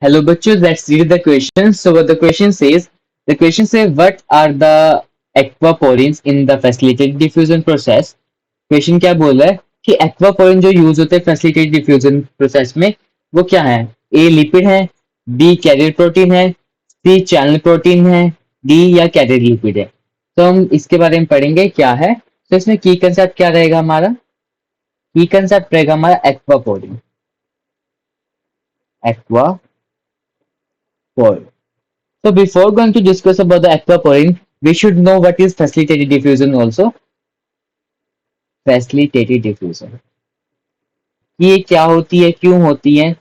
Hello, bachos. Let's read the question. So, what the question says, what are the aquaporins in the facilitated diffusion process? Question क्या बोल रहा है कि aquaporin जो use होते हैं फैसिलिटेटेड डिफ्यूजन प्रोसेस में वो क्या है? ए लिपिड है, बी कैरियर प्रोटीन है, सी चैनल प्रोटीन है, डी या कैरियर लिपिड है। तो हम इसके बारे में पढ़ेंगे क्या है। तो इसमें की कंसेप्ट क्या रहेगा हमारा? की कंसेप्ट रहेगा हमारा aquaporin. Aquaporin. So before going to discuss about the aquaporin, we should know what is facilitated diffusion also. Facilitated diffusion. ये क्या होती है, क्यों होती है?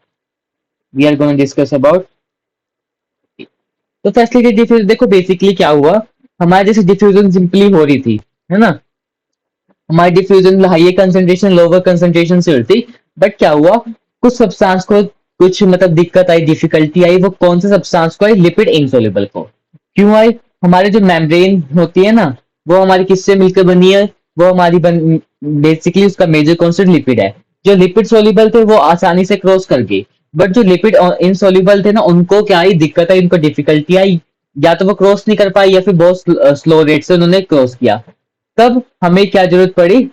We are going to discuss about. तो फैसिलिटेटेड डिफ्यूजन देखो बेसिकली क्या हुआ, हमारे जैसे डिफ्यूजन सिंपली हो रही थी, है ना? हमारी diffusion high concentration lower concentration से होती, बट क्या हुआ, कुछ सब्सटेंस को कुछ मतलब दिक्कत आई, डिफिकल्टी आई। वो कौन से सब्सटेंस को आई? लिपिड इनसोल्युबल को। क्यों आई? हमारे जो मेम्ब्रेन होती है ना, वो हमारी किससे मिलकर बनी है? वो हमारी बेसिकली उसका मेजर कॉन्स्टेंट लिपिड है। जो लिपिड सोल्यूबल थे वो आसानी से क्रॉस कर गए, बट जो लिपिड इनसोल्युबल थे ना, उनको क्या आई? दिक्कत आई, उनको डिफिकल्टी आई। या तो वो क्रॉस नहीं कर पाए या फिर बहुत स्लो रेट से उन्होंने क्रॉस किया। तब हमें क्या जरूरत पड़ी?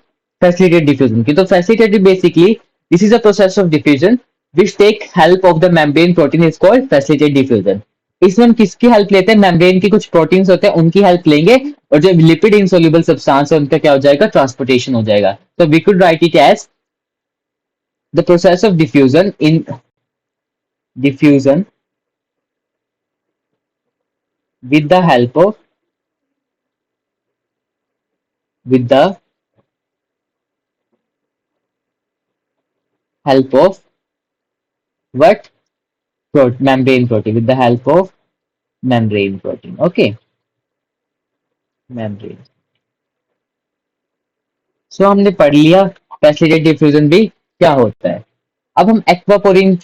फैसिलिटेटेड डिफ्यूजन की। तो facilitated basically this is a process of diffusion which take help of the membrane protein is called facilitated diffusion. इसमें हम किसकी हेल्प लेते हैं? मेम्ब्रेन की कुछ प्रोटीन्स होते हैं उनकी हेल्प लेंगे, और जो लिपिड इनसोल्युबल सब्सटेंस है उनका क्या हो जाएगा? ट्रांसपोर्टेशन हो जाएगा। तो we could write it as the process of diffusion with the help of with the help of what? Membrane protein. With the help of membrane protein. Okay, membrane. सो हमने पढ़ लिया फैसिलिटेटेड डिफ्यूजन भी क्या होता है। अब हम एक्वापोरिन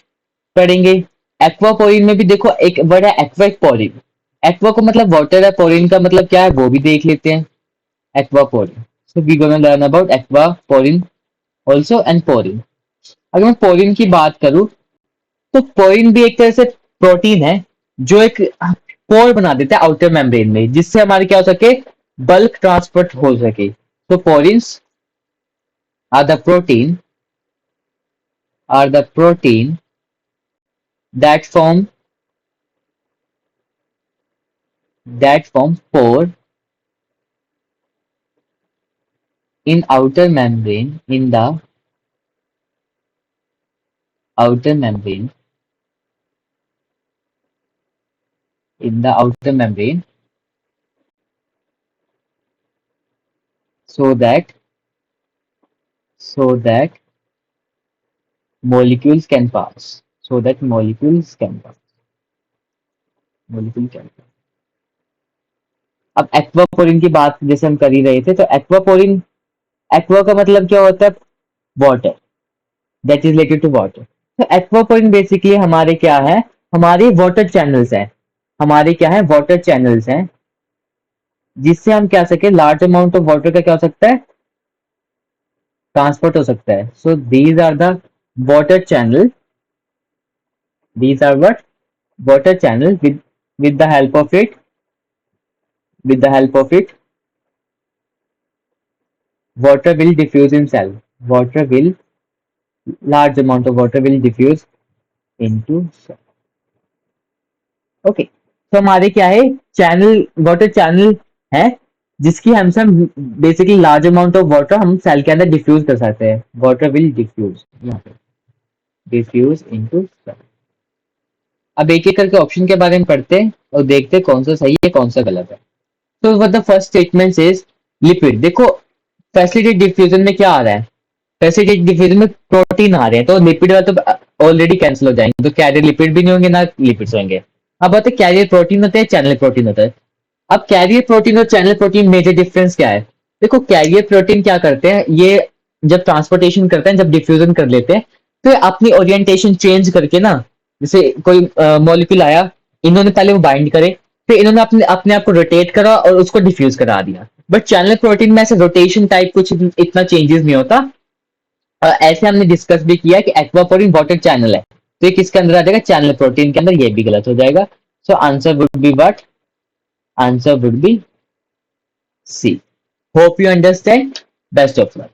पढ़ेंगे। एक्वापोरिन में भी देखो एक वर्ड है एक्वाइक पोरिन। एक्वा को मतलब वाटर है, पोरिन का मतलब क्या है वो भी देख लेते हैं। Aquaporin, so we gonna learn about aquaporin also and porin. अगर मैं पोरिन की बात करूं, तो पोरिन भी एक तरह से प्रोटीन है जो एक पोर बना देता है आउटर मेम्ब्रेन में, जिससे हमारे क्या हो सके? बल्क ट्रांसपोर्ट हो सके। तो porins are the protein are the protein that form pore in outer membrane in the outer membrane in the outer membrane so that molecules can pass, so that molecules can pass molecule can pass। अब aquaporin की बात जैसे हम कर ही रहे थे, तो aquaporin, aqua का मतलब क्या होता है? Water, that is related to water. तो एक्वापोरिन बेसिकली हमारे क्या है? हमारे वाटर चैनल्स हैं। हमारे क्या है? वाटर चैनल्स हैं, जिससे हम क्या सके? लार्ज अमाउंट ऑफ वाटर का क्या हो सकता है? ट्रांसपोर्ट हो सकता है। So these are the water channel, these are what? Water channel with the help of it, with the help of it water will diffuse in cell, water will, large amount of water will diffuse into cell। Okay, तो हमारे क्या है? Channel, water channel है, जिसकी हमसे हम basically large amount of water हम cell के अंदर डिफ्यूज कर सकते हैं। वाटर विल डिफ्यूज, यहाँ पे डिफ्यूज इनटू सेल। अब एक एक करके ऑप्शन के बारे में पढ़ते हैं और देखते हैं कौन सा सही है कौन सा गलत है। तो what the first statement is lipid. देखो फैसिलिटेटेड डिफ्यूजन में क्या आ रहा है? फैसिलिटेटेड डिफ्यूजन में प्रोटीन आ रहे हैं, तो लिपिड वाला तो ऑलरेडी कैंसिल हो जाएंगे, तो कैरियर लिपिड भी नहीं होंगे ना लिपिड्स होंगे। अब बात है कैरियर प्रोटीन होता है, चैनल प्रोटीन होता है। अब कैरियर प्रोटीन और चैनल प्रोटीन मेजर डिफरेंस क्या है? देखो कैरियर प्रोटीन क्या करते हैं, ये जब ट्रांसपोर्टेशन करते हैं, जब डिफ्यूजन कर लेते हैं, तो ये अपनी ओरिएंटेशन चेंज करके ना, जैसे कोई मॉलिक्यूल आया, इन्होंने पहले वो बाइंड करे, फिर इन्होंने अपने अपने आप को रोटेट करा और उसको डिफ्यूज करा दिया। बट चैनल प्रोटीन में ऐसे रोटेशन टाइप कुछ इतना चेंजेस नहीं होता। ऐसे हमने डिस्कस भी किया कि एक्वापोरिन वाटर चैनल है, तो ये किसके अंदर आ जाएगा, चैनल प्रोटीन के अंदर, ये भी गलत हो जाएगा। So answer would be what, answer would be C. Hope you understand, best of luck.